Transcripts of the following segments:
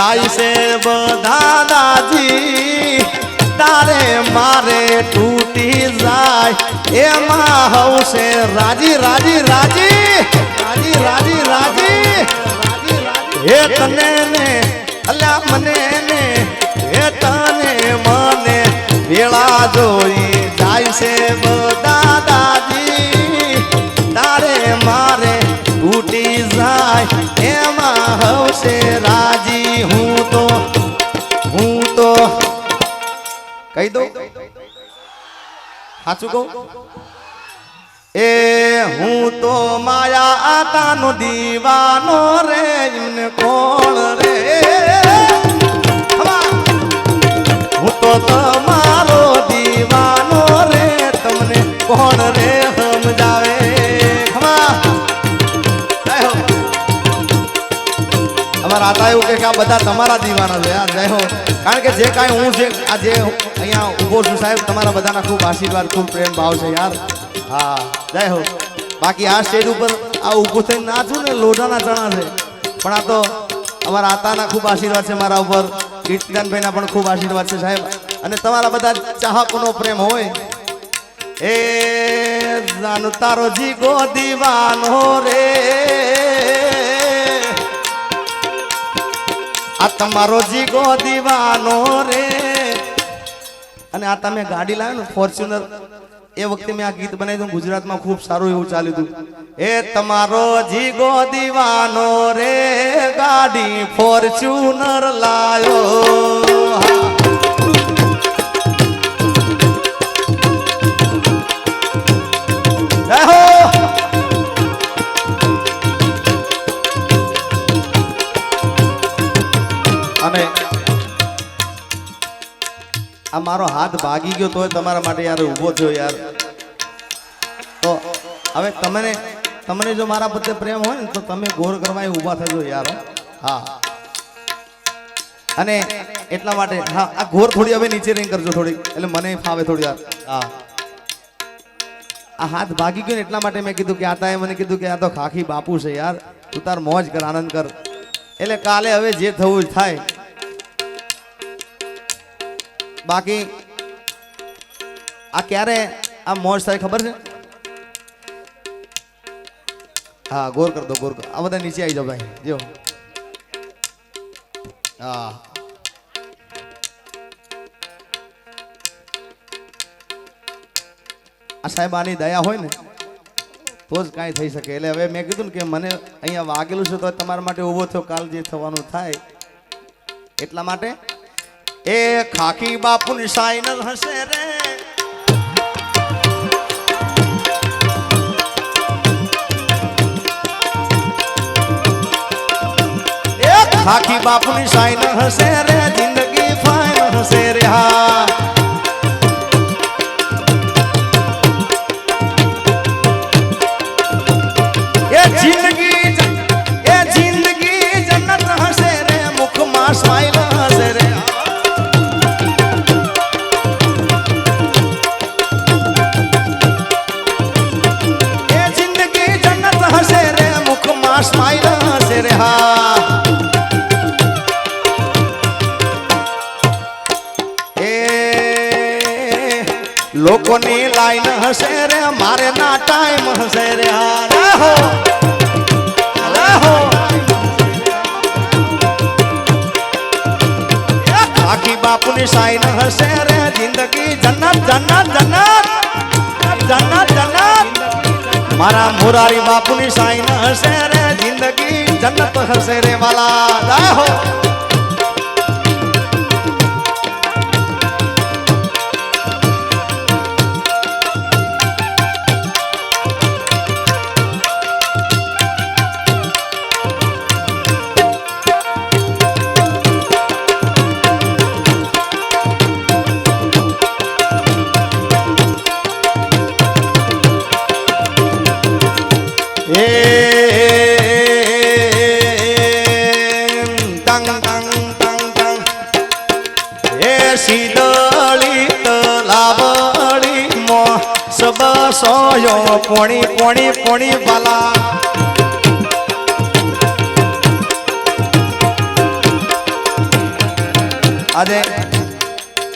જાય છે દાદાજી તારે મારે તૂટી જાય એમાં હવશે રાજી રાજી રાજી રાજી રાજી રાજી હે તને ને અલ્યા મને ને હે તને મને વેળા જોઈ જાય છે દાદાજી તારે મારે તૂટી જાય એમાં હવશે રાજી હું તો કહી દો સાચું કહું એ હું તો માયા આતાનો દીવાનો રે એમને કોણ રે હું તો તમારો દીવાનો રે તમને કોણ રે સમજાવે અમારા આતા એવું કે આ બધા તમારા દીવાના છે યાર જય હો કારણ કે જે કાંઈ હું છે આ જે અહીંયા ઊભો છું સાહેબ તમારા બધાના ખૂબ આશીર્વાદ ખૂબ પ્રેમ ભાવ છે યાર હા જય હો બાકી આ સ્ટેજ ઉપર આ ઊભું થઈને નાચું ને લોઢાના ચણા છે પણ આ તો અમારા આતાના ખૂબ આશીર્વાદ છે મારા ઉપર કીર્તનભાઈના પણ ખૂબ આશીર્વાદ છે સાહેબ અને તમારા બધા ચાહકોનો પ્રેમ હોય એ જાન તારો જીગો દીવાનો રે આ તમારો જીગો દીવાનો રે અને આ તમે ગાડી લાવ્યો ને ફોર્ચ્યુનર એ વખતે મેં આ ગીત બનાવ્યું હતું ગુજરાતમાં ખૂબ સારું એવું ચાલ્યું હતું એ તમારો જીગો દીવાનો રે ગાડી ફોર્ચ્યુનર લાયો અને આ મારો હાથ ભાગી ગયો તોય તમારા માટે યાર ઊભો થયો યાર તો હવે તમને જો મારા પ્રત્યે પ્રેમ હોય ને તો તમે ગોર કરવા ઊભા થજો યાર હા અને એટલા માટે હા આ ગોર થોડી હવે નીચે નહીં કરજો થોડી એટલે મને ફાવે થોડી યાર હા આ હાથ ભાગી ગયો ને એટલા માટે મેં કીધું કે આતાએ મને કીધું કે આ તો ખાખી બાપુ છે યાર તું તાર મોજ કર આનંદ કર એટલે કાલે હવે જે થવું થાય બાકી આ ક્યારે આ મોજ થાય ખબર છે હા ગોર કર દો ગોર કર આ બધા નીચે આવી જાઓ ભાઈ જો હા આ સાહેબ આની દયા હોય ને તો જ કાંઈ થઈ શકે એટલે હવે મેં કીધું ને કે મને અહીંયા વાગેલું છે તો તમારા માટે ઊભો થયો કાલ જે થવાનું થાય એટલા માટે એ ખાખી બાપુની સાઈન હશે રે એ ખાખી બાપુની સાઈન હશે રે જિંદગી ફાઈન હશે રે હા એ જિંદગી જન્નત હશે રે મુખમાં સ્માઈલ હશે રે સ્માઈલ હશે રે હા એ લોકોની લાઈન હશે રે મારે ના ટાઈમ હશે રે હા રહો આખી બાપુની સાઈન હશે રે જિંદગી જન્નત જન્નત જન્નત જન્નત જન્નત મારા મોરારી બાપુની સાઈન હશે રે જિંદગી જન્નત હશે રે વાલા જય હો સોયો પોણી પોણી પોણી વાલા આજે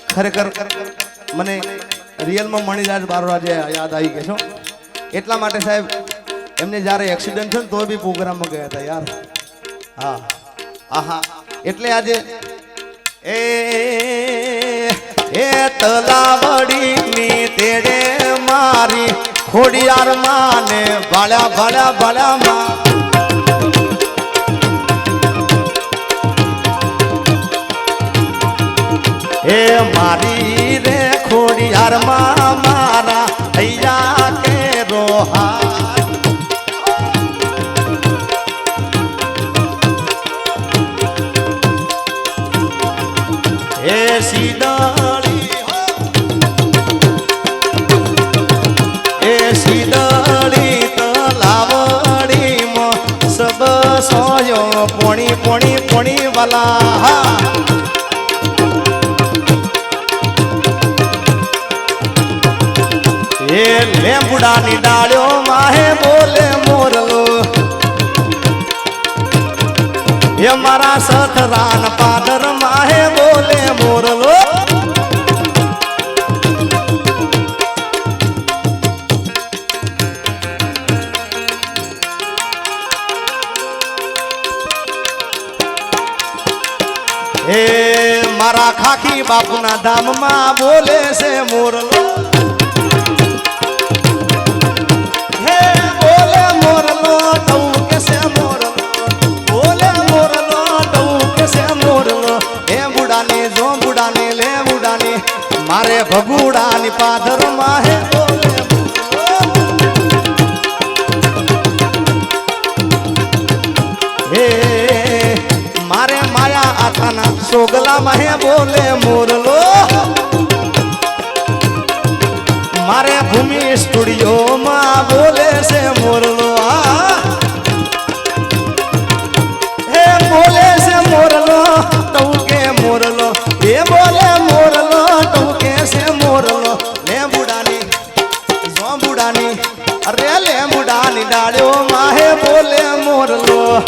ખરેખર મને રિયલમાં મણિરાજ બારોરાજે યાદ આવી ગયા છો એટલા માટે સાહેબ એમને જ્યારે એક્સિડન્ટ થયો ને તો બી પ્રોગ્રામમાં ગયા હતા યાર હા આહા એટલે આજે એ તલાવડીની તેડે મારી ખોડિયાર માને ભાળ્યા ભાળ્યા ભાળ્યા માં એ મારી રે ખોડિયાર માં મારા હૈયા કે રોહા એ સીદળી એ સીદળી તલાવડીમાં સબ સોયો પોણી પોણી પોણી વાલા એ લેબુડાની ડાળ્યો માહે બોલે મોરલો એ મારા સથરાન પાદર માહે બોલે મોરલો એ મારા ખાખી બાપુના ધામમાં બોલે છે મોરલો મારે ભગુડાની પાદર માહે બોલે હે મારે માયા આથાના સોગલા માહે બોલે મોરલો મારે ભૂમિ સ્ટુડિયો માં બોલે છે મોરલો હે બોલે છે મોરલો તો કે મોરલો એ બોલે મોરલો મોરલો લેબુડાની ઝોંબુડાની અરે લેબુડાની ડાળ્યો માહે બોલે મોરલો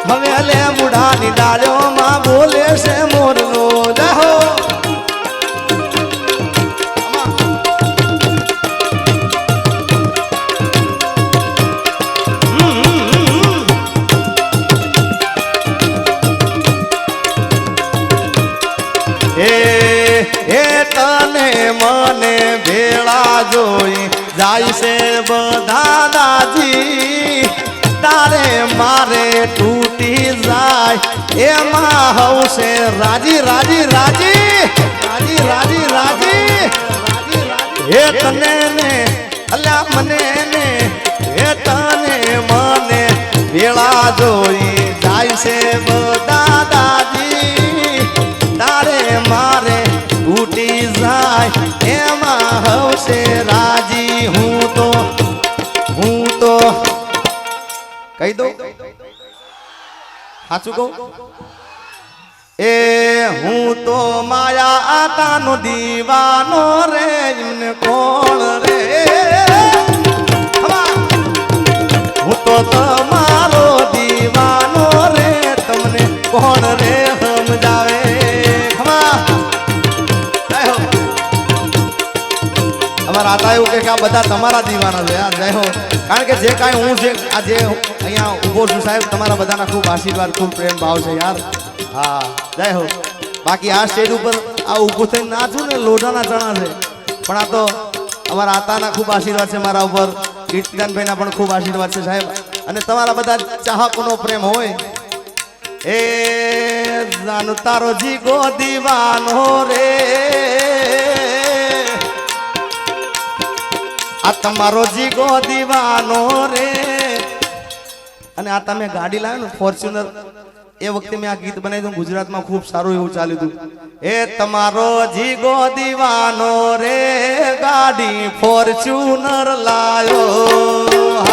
હવે લેબુડાની ડાળ્યો માં બોલે છે મોરલો જાહો મને ભેળા જોઈ જાય છે બધા દાજી તારે મારે તૂટી જાય એમાં હવશે રાજી રાજી રાજી રાજી રાજી રાજી હે તને ને અલ્યા મને ને હે તને મને ભેળા જોઈ જાય છે બધા દાજી તારે મારે તૂટી જાય એમાં હવશે રાજી હું તો કહી દઉં સાચું કહું એ હું તો માયા આતાનો દીવાનો રે એમને કોણ રે હું તો તમારો દીવાનો રે તમને કોણ રે સમજાવે અમારા આતા એવું કે આ બધા તમારા દીવાના છે યાર જય હો કારણ કે જે કાંઈ હું છે આ જે અહીંયા ઊભો છું સાહેબ તમારા બધાના ખૂબ આશીર્વાદ ખૂબ પ્રેમ ભાવ છે યાર હા જય હો બાકી આ સ્ટેજ ઉપર આ ઊભું થઈને નાચું ને લોઢાના ચણા છે પણ આ તો અમારા આતાના ખૂબ આશીર્વાદ છે મારા ઉપર કીર્તિદાનભાઈના પણ ખૂબ આશીર્વાદ છે સાહેબ અને તમારા બધા ચાહકોનો પ્રેમ હોય એ જાનુ તારો જીગો દીવાનો રે આ તમારો જીગો દીવાનો રે અને આ તમે ગાડી લાવ્યો ને ફોર્ચ્યુનર એ વખતે મેં આ ગીત બનાવ્યું હતું ગુજરાતમાં ખૂબ સારું એવું ચાલ્યું હતું એ તમારો જીગો દીવાનો રે ગાડી ફોર્ચ્યુનર લાયો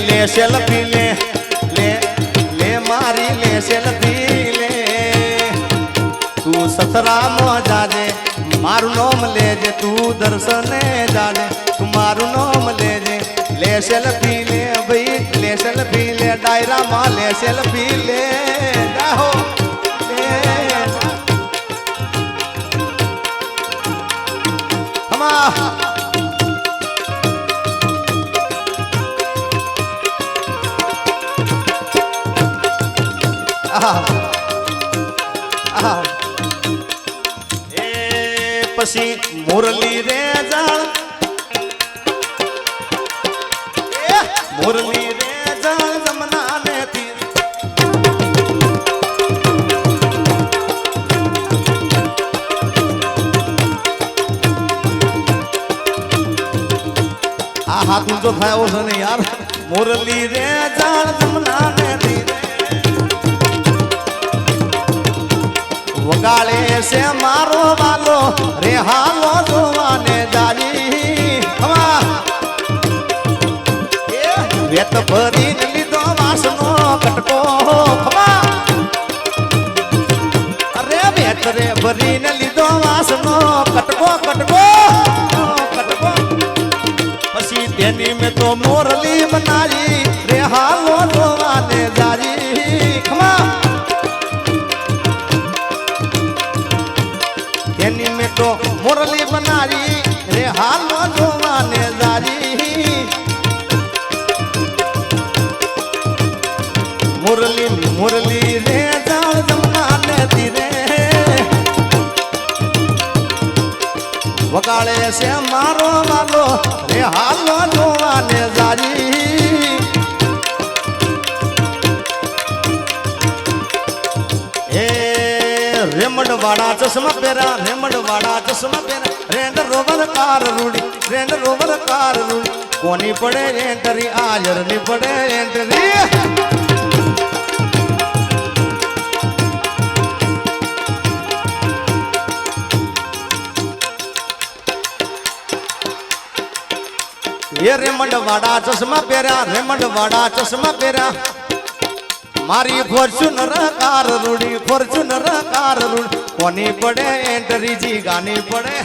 લે સેલ્ફી લે લે લે મારી લે સેલ્ફી લે તું સસરામાં જાજે મારું નામ લેજે તું દર્શને જાજે તું મારું નામ લેજે લે સેલ્ફી લે ભાઈ લે સેલ્ફી લે ડાયરામાં લે સેલ્ફી લે જાહો લે હમા એ પછી મુરલી રે જાણ મુરલી રે જાણ જમના ને તીર આ હાથ ઊંચો થાય એવો છે ને યાર મુરલી રે જાણ જમના ને તીર વગાડે છે મારો વાલો રે હાલો જોવાને જાજી હવા વેત ભરીને લીધો વાસનો કટકો ખમા અરે વેત રે ભરીને લીધો વાસનો કટકો કટકો કટકો પછી તેની મેં તો મોરલી બનાવી રે હાલો જોવાને જાજી ખમા એની મેં તો મુરલી બનાવી રે હાલો જોવાને જારી મુરલી મુરલી રે જાણ જમનાને ધીરે વગાડે છે મારો વાલો રે હાલો જોવાને જારી રેમડ વાળા ચશ્મા પહેરા રેમડ વાળા ચશ્મા પહેરા રેન્ડ રોવર કાર રૂડી રેન્ડ રોવર કાર રૂડી કોની પડે એન્ટરી આયર ની પડે એન્ટરી એ રેમડ વાળા ચશ્મા પહેરા રેમડ વાળા ચશ્મા પહેરા મારી ફોર્ચ્યુનર કાર રૂડી ફોર્ચ્યુનર કાર રૂડી કોની પડે એન્ટરી જી ગાની પડે